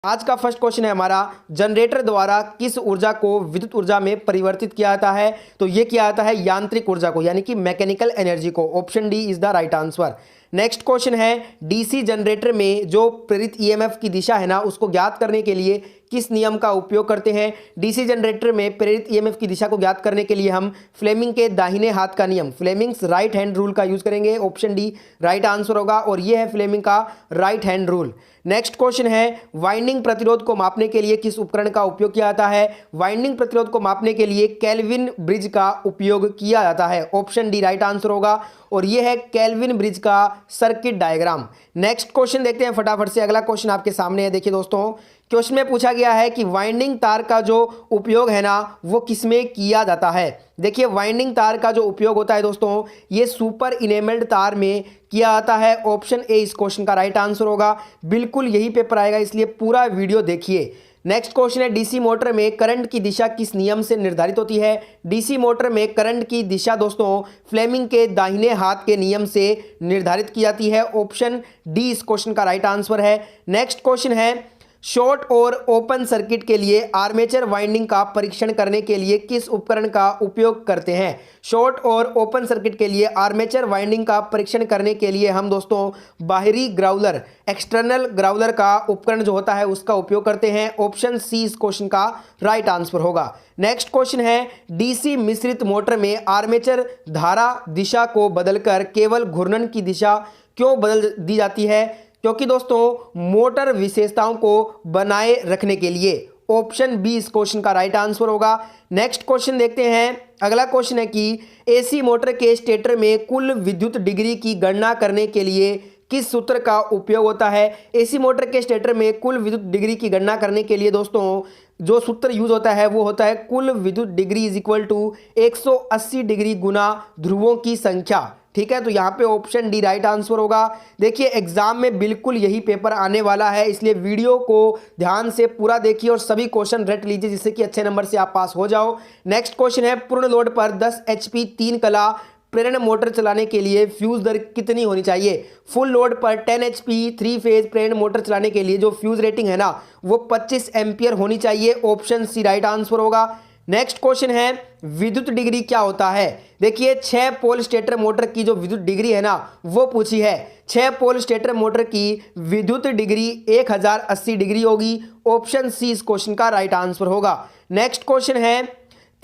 आज का first question है हमारा, जनरेटर द्वारा किस ऊर्जा को विद्युत ऊर्जा में परिवर्तित किया जाता है? तो ये किया जाता है यांत्रिक ऊर्जा को, यानी कि मैकेनिकल एनर्जी को। Option D is the right answer. Next question है, डीसी जनरेटर में जो प्रेरित ईएमएफ की दिशा है ना, उसको ज्ञात करने के लिए किस नियम का उपयोग करते हैं? डीसी जनरेटर में प्रेरित ईएमएफ की दिशा को ज्ञात करने के लिए हम फ्लेमिंग के दाहिने हाथ का नियम, फ्लेमिंग्स राइट हैंड रूल का यूज करेंगे। ऑप्शन डी राइट आंसर होगा और ये है फ्लेमिंग का right hand rule. Next question है, वाइंडिंग प्रतिरोध को मापने के लिए किस उपकरण का उपयोग किया जाता है? वाइंडिंग प्रतिरोध को मापने के लिए केल्विन ब्रिज का उपयोग किया जाता है। ऑप्शन डी राइट आंसर होगा और यह है केल्विन ब्रिज का सर्किट डायग्राम। नेक्स्ट क्वेश्चन देखते हैं फटाफट से। अगला क्वेश्चन आपके सामने है। देखिए दोस्तों, क्वेश्चन में पूछा गया है कि वाइंडिंग तार का जो उपयोग है ना, वो किसमें किया जाता है? देखिए, वाइंडिंग तार का जो उपयोग होता है दोस्तों, ये सुपर इनेमल्ड तार में किया जाता है। ऑप्शन ए इस क्वेश्चन का राइट आंसर होगा। बिल्कुल यही पेपर आएगा, इसलिए पूरा वीडियो देखिए। नेक्स्ट क्वेश्चन है, डीसी मोटर में करंट की दिशा किस नियम से निर्धारित होती है? डीसी मोटर में करंट की दिशा दोस्तों फ्लेमिंग के दाहिने हाथ के नियम से निर्धारित की जाती है। ऑप्शन डी इस क्वेश्चन का राइट आंसर है। नेक्स्ट क्वेश्चन है, शॉर्ट और ओपन सर्किट के लिए आर्मेचर वाइंडिंग का परीक्षण करने के लिए किस उपकरण का उपयोग करते हैं? शॉर्ट और ओपन सर्किट के लिए आर्मेचर वाइंडिंग का परीक्षण करने के लिए हम दोस्तों बाहरी ग्राउलर, एक्सटर्नल ग्राउलर का उपकरण जो होता है उसका उपयोग करते हैं। ऑप्शन सी इस क्वेश्चन का राइट आंसर होगा। नेक्स्ट क्वेश्चन है, डीसी मिश्रित मोटर में आर्मेचर धारा दिशा को बदलकर केवल घूर्णन की दिशा क्यों बदल दी जाती है? क्योंकि दोस्तों मोटर विशेषताओं को बनाए रखने के लिए। ऑप्शन बी इस क्वेश्चन का राइट आंसर होगा। नेक्स्ट क्वेश्चन देखते हैं। अगला क्वेश्चन है कि एसी मोटर के स्टेटर में कुल विद्युत डिग्री की गणना करने के लिए किस सूत्र का उपयोग होता है? एसी मोटर के स्टेटर में कुल विद्युत डिग्री की गणना करने के लिए दोस्तों जो सूत्र यूज होता है वो होता है कुल विद्युत degree is equal to 180 degree गुना ध्रुवों की संख्या। ठीक है, तो यहाँ पे ऑप्शन डी राइट आंसर होगा। देखिए, एग्जाम में बिल्कुल यही पेपर आने वाला है, इसलिए वीडियो को ध्यान से पूरा देखिए और सभी क्वेश्चन रट लीजिए जिससे कि अच्छे नंबर से आप पास हो जाओ। नेक्स्ट क्वेश्चन है, पूर्ण लोड पर 10 HP 3 कला प्रेरण मोटर चलाने के लिए फ्यूज दर कितनी होनी चाहिए? फुल लोड पर 10 HP 3 फेज प्रेरण मोटर चलाने के लिए जो फ्यूज रेटिंग है ना, वो 25 एम्पियर होनी चाहिए। ऑप्शन सी राइट आंसर होगा। नेक्स्ट क्वेश्चन है, विद्युत डिग्री क्या होता है? देखिए, 6 पोल स्टेटर मोटर की जो विद्युत डिग्री है ना, वो पूछी है। 6 पोल स्टेटर मोटर की विद्युत डिग्री 1080 डिग्री होगी। ऑप्शन सी इस क्वेश्चन का राइट आंसर होगा। नेक्स्ट क्वेश्चन है,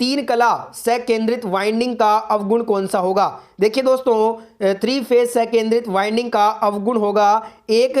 3 कला सकेंद्रित वाइंडिंग का अवगुण कौन सा होगा? देखिए दोस्तों, 3 फेज सकेंद्रित वाइंडिंग का अवगुण होगा एक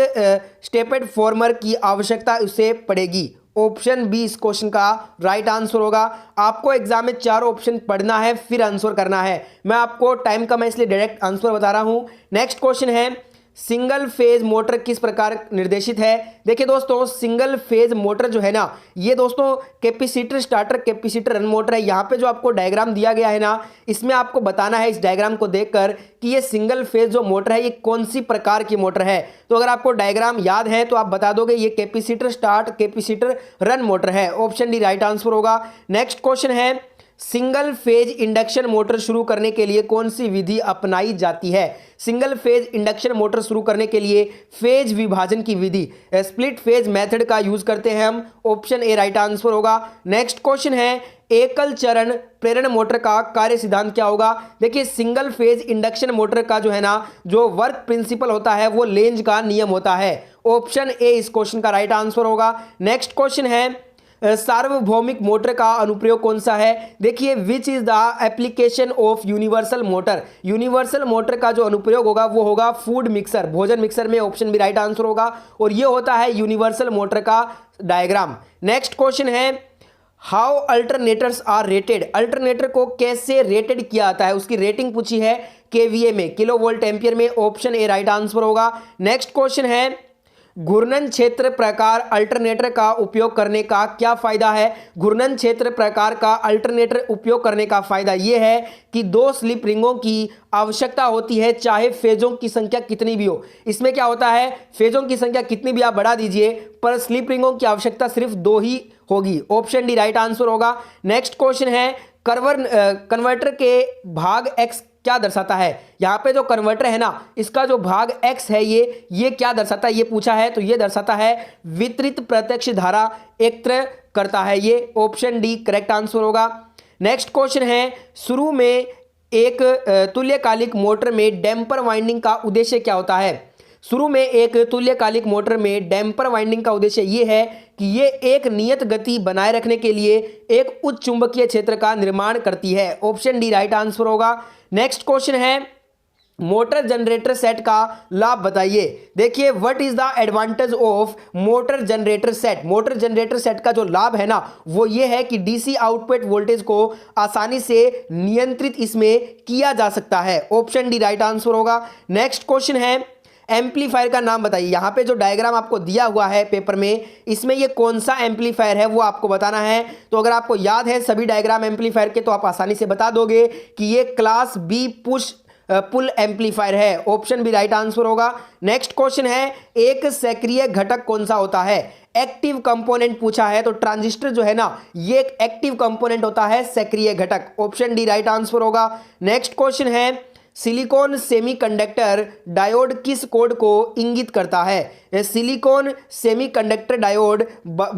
स्टेपेड फॉर्मर की आवश्यकता उसे पड़ेगी। ऑप्शन बी इस क्वेश्चन का राइट आंसर होगा। आपको एग्जाम में 4 ऑप्शन पढ़ना है फिर आंसर करना है। मैं आपको टाइम कम है इसलिए डायरेक्ट आंसर बता रहा हूं। नेक्स्ट क्वेश्चन है, सिंगल फेज मोटर किस प्रकार निर्देशित है? देखिए दोस्तों, सिंगल फेज मोटर जो है ना, ये दोस्तों capacitor starter capacitor run motor है। यहाँ पे जो आपको डायग्राम दिया गया है ना, इसमें आपको बताना है इस डायग्राम को देखकर कि ये सिंगल फेज जो मोटर है ये कौन सी प्रकार की मोटर है। तो अगर आपको डायग्राम याद है तो आप बता दोगे ये capacitor start capacitor run motor है। ऑप्शन डी राइट आंसर होगा। नेक्स्ट क्वेश्चन है, सिंगल फेज इंडक्शन मोटर शुरू करने के लिए कौन सी विधि अपनाई जाती है? सिंगल फेज इंडक्शन मोटर शुरू करने के लिए फेज विभाजन की विधि, स्प्लिट फेज मेथड का यूज करते हैं हम। ऑप्शन ए राइट आंसर होगा। नेक्स्ट क्वेश्चन है, एकल चरण प्रेरण मोटर का कार्य सिद्धांत क्या होगा? देखिए, सिंगल फेज इंडक्शन मोटर का जो है ना, जो वर्क प्रिंसिपल होता है वो लेंज का नियम होता है। ऑप्शन ए इस क्वेश्चन का राइट आंसर होगा। नेक्स्ट क्वेश्चन है, सार्वभौमिक मोटर का अनुप्रयोग कौन सा है? देखिए, which is the application of universal motor? Universal motor का जो अनुप्रयोग होगा वो होगा फूड मिक्सर, भोजन मिक्सर में। ऑप्शन बी राइट आंसर होगा और ये होता है यूनिवर्सल मोटर का डायग्राम। नेक्स्ट क्वेश्चन है, how alternators are rated? Alternator को कैसे रेटेड किया जाता है? उसकी रेटिंग पूछी है केवीए में, किलो वोल्ट एम्पियर में। ऑप्शन ए राइट आंसर होगा। नेक्स्ट क्वेश्चन है, घूर्णन क्षेत्र प्रकार अल्टरनेटर का उपयोग करने का क्या फायदा है? घूर्णन क्षेत्र प्रकार का अल्टरनेटर उपयोग करने का फायदा यह है कि 2 स्लिप रिंगों की आवश्यकता होती है चाहे फेजों की संख्या कितनी भी हो। इसमें क्या होता है, फेजों की संख्या कितनी भी आप बढ़ा दीजिए पर स्लिप रिंगों की आवश्यकता सिर्फ 2 ही होगी। ऑप्शन डी राइट आंसर होगा। नेक्स्ट क्वेश्चन है, कन्वर्टर के भाग एक्स क्या दर्शाता है? यहाँ पे जो कन्वर्टर है ना, इसका जो भाग x है ये क्या दर्शाता है, ये पूछा है। तो ये दर्शाता है वितरित प्रत्यक्ष धारा एकत्र करता है। ये ऑप्शन डी करेक्ट आंसर होगा। नेक्स्ट क्वेश्चन है, शुरू में एक तुल्यकालिक मोटर में डैम्पर वाइंडिंग का उद्देश्य क्या होता है? शुरू में एक तुल्यकालिक मोटर में डैम्पर वाइंडिंग का उद्देश्य ये है कि ये एक नियत गति बनाए रखने के लिए एक उच्च चुंबकीय क्षेत्र का निर्माण करती है। ऑप्शन डी राइट आंसर होगा। नेक्स्ट क्वेश्चन है, मोटर जनरेटर सेट का लाभ बताइए। देखिए, what is the advantage of motor generator set? Motor generator set का जो लाभ है ना, वो ये है कि डीसी आउटपुट वोल्टेज को आसानी से नियंत्रित इसमें किया जा सकता है। ऑप्शन डी राइट आंसर होगा। नेक्स्ट क्वेश्चन है, एम्पलीफायर का नाम बताइए। यहाँ पे जो डायग्राम आपको दिया हुआ है पेपर में, इसमें ये कौन सा एम्पलीफायर है वो आपको बताना है। तो अगर आपको याद है सभी डायग्राम एम्पलीफायर के, तो आप आसानी से बता दोगे कि ये क्लास बी पुल एम्पलीफायर है। ऑप्शन बी राइट आंसर होगा। नेक्स्ट क्वेश्चन है, एक सक्रिय घटक कौन सा होता है? एक्टिव कंपोनेंट पूछा है। तो ट्रांजिस्टर जो है ना, ये एक एक्टिव कंपोनेंट होता है, सक्रिय घटक। ऑप्शन डी राइट आंसर होगा। नेक्स्ट क्वेश्चन है, सिलिकॉन सेमीकंडक्टर डायोड किस कोड को इंगित करता है? सिलिकॉन सेमीकंडक्टर डायोड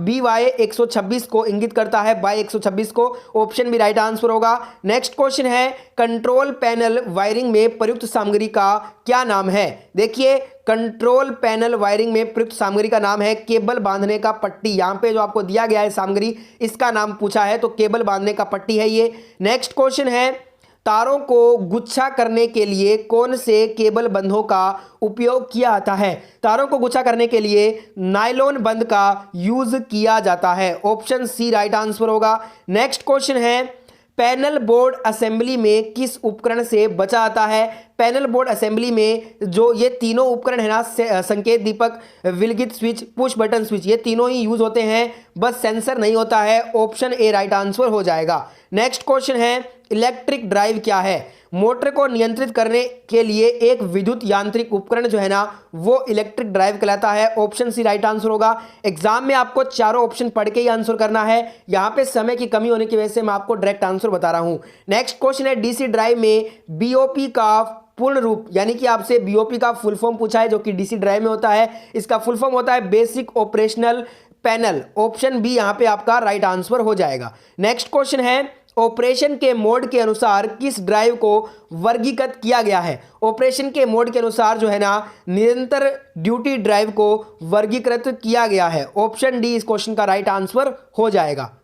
BY126 को इंगित करता है, BY126 को। ऑप्शन बी राइट आंसर होगा। नेक्स्ट क्वेश्चन है, कंट्रोल पैनल वायरिंग में प्रयुक्त सामग्री का क्या नाम है? देखिए, कंट्रोल पैनल वायरिंग में प्रयुक्त सामग्री का नाम है केबल बांधने का पट्टी। यहाँ पे जो आपको दिया गया है सामग्री, इसका नाम पूछा है, तो केबल बांधने का पट्टी है ये। नेक्स्ट क्वेश्चन है, तारों को गुच्छा करने के लिए कौन से केबल बंधों का उपयोग किया जाता है? तारों को गुच्छा करने के लिए नायलॉन बंध का यूज किया जाता है। ऑप्शन सी राइट आंसर होगा। नेक्स्ट क्वेश्चन है, पैनल बोर्ड असेंबली में किस उपकरण से बचा जाता है? पैनल बोर्ड असेंबली में जो ये तीनों उपकरण है ना, संकेत दीपक, विलगित स्विच, पुश बटन स्विच, ये तीनों ही यूज होते हैं, बस सेंसर नहीं होता है। ऑप्शन ए राइट आंसर हो जाएगा। नेक्स्ट क्वेश्चन है, इलेक्ट्रिक ड्राइव क्या है? मोटर को नियंत्रित करने के लिए एक विद्युत यांत्रिक उपकरण जो है ना, वो इलेक्ट्रिक ड्राइव कहलाता है। ऑप्शन सी राइट आंसर होगा। एग्जाम में आपको चारों ऑप्शन पढ़ के ही आंसर करना है। यहाँ पे समय की कमी होने की वजह से मैं आपको डायरेक्ट आंसर बता रहा हूँ। नेक्स्ट क्वेश्चन है, डीसी ड्राइव में बीओपी का पूर्ण रूप, यानी कि आपसे बीओपी का फुल फॉर्म पूछा है, जो कि डीसी ड्राइव में होता है। इसका फुल फॉर्म होता है basic operational panel. Option B यहाँ पे आपका राइट आंसर हो जाएगा। नेक्स्ट क्वेश्चन है, ऑपरेशन के मोड के अनुसार किस ड्राइव को वर्गीकृत किया गया है? ऑपरेशन के मोड के अनुसार जो है ना, निरंतर ड्यूटी ड्राइव को वर्गीकृत किया गया है। ऑप्शन डी इस क्वेश्चन का राइट आंसर हो जाएगा।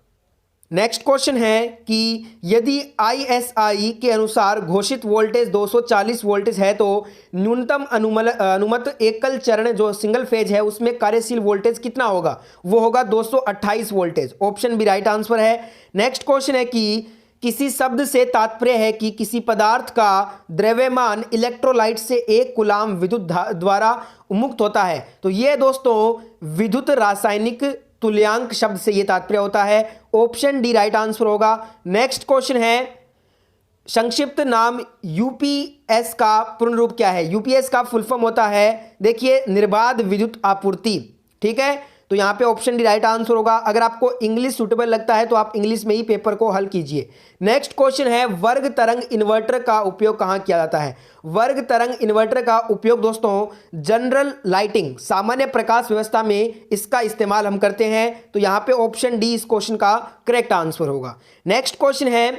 नेक्स्ट क्वेश्चन है कि यदि ISI के अनुसार घोषित वोल्टेज 240 वोल्टेज है, तो न्यूनतम अनुमत एकल चरण जो सिंगल फेज है, उसमें कार्यशील वोल्टेज कितना होगा? वो होगा 228 voltage. Option B right answer है। नेक्स्ट क्वेश्चन है कि किसी शब्द से तात्पर्य है कि किसी पदार्थ का द्रव्यमान इलेक्ट्रोलाइट से 1 कूलाम विद्युत द्वारा मुक्त होता है। तो ये दोस्तों विद्युत रासायनिक तुल्यांक शब्द से यह तात्पर्य होता है। ऑप्शन डी राइट आंसर होगा। नेक्स्ट क्वेश्चन है, संक्षिप्त नाम यूपीएस का पूर्ण रूप क्या है? यूपीएस का फुल फॉर्म होता है, देखिए, निर्बाध विद्युत आपूर्ति। ठीक है, तो यहां पे ऑप्शन डी राइट आंसर होगा। अगर आपको इंग्लिश सूटेबल लगता है तो आप इंग्लिश में ही पेपर को हल कीजिए। नेक्स्ट क्वेश्चन है, वर्ग तरंग इन्वर्टर का उपयोग कहां किया जाता है? वर्ग तरंग इन्वर्टर का उपयोग दोस्तों जनरल लाइटिंग, सामान्य प्रकाश व्यवस्था में इसका इस्तेमाल हम करते हैं। तो यहां पे ऑप्शन डी इस क्वेश्चन का करेक्ट आंसर होगा। नेक्स्ट क्वेश्चन है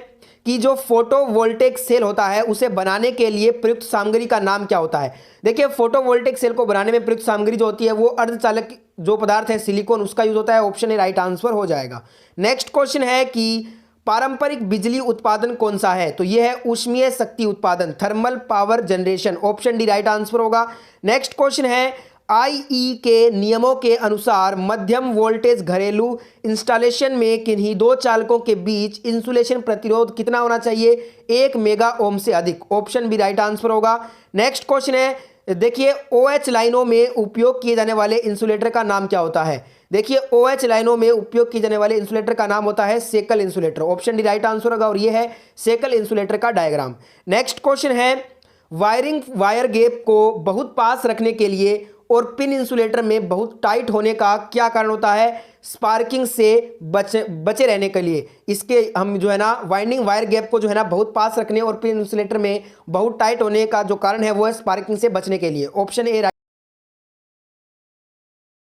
कि जो फोटोवोल्टेक सेल होता है, उसे बनाने के लिए प्रयुक्त सामग्री का नाम क्या होता है? देखिए, फोटोवोल्टेक सेल को बनाने में प्रयुक्त सामग्री जो होती है, वो अर्धचालक जो पदार्थ है सिलिकॉन, उसका यूज होता है। ऑप्शन ए राइट आंसर हो जाएगा। नेक्स्ट क्वेश्चन है कि पारंपरिक बिजली उत्पादन कौन सा है? तो यह है ऊष्मीय शक्ति उत्पादन, thermal power generation. Option D right answer होगा। नेक्स्ट क्वेश्चन है, IE के नियमों के अनुसार मध्यम वोल्टेज घरेलू इंस्टॉलेशन में किन्हीं दो चालकों के बीच इंसुलेशन प्रतिरोध कितना होना चाहिए? 1 मेगा ओम से अधिक। ऑप्शन बी राइट आंसर होगा। नेक्स्ट क्वेश्चन है, देखिए, OH लाइनों में उपयोग किए जाने वाले इंसुलेटर का नाम क्या होता है? देखिए, OH लाइनों में उपयोग किए जाने वाले इंसुलेटर का नाम होता है shekel insulator. Option D right answer होगा, और यह है सेकल इंसुलेटर का डायग्राम। नेक्स्ट क्वेश्चन है, वायर गैप को बहुत पास रखने के लिए और पिन इंसुलेटर में बहुत टाइट होने का क्या कारण होता है? स्पार्किंग से बचे रहने के लिए। इसके हम जो है ना वाइंडिंग वायर गैप को जो है ना बहुत पास रखने और पिन इंसुलेटर में बहुत टाइट होने का जो कारण है वो है स्पार्किंग से बचने के लिए। Option A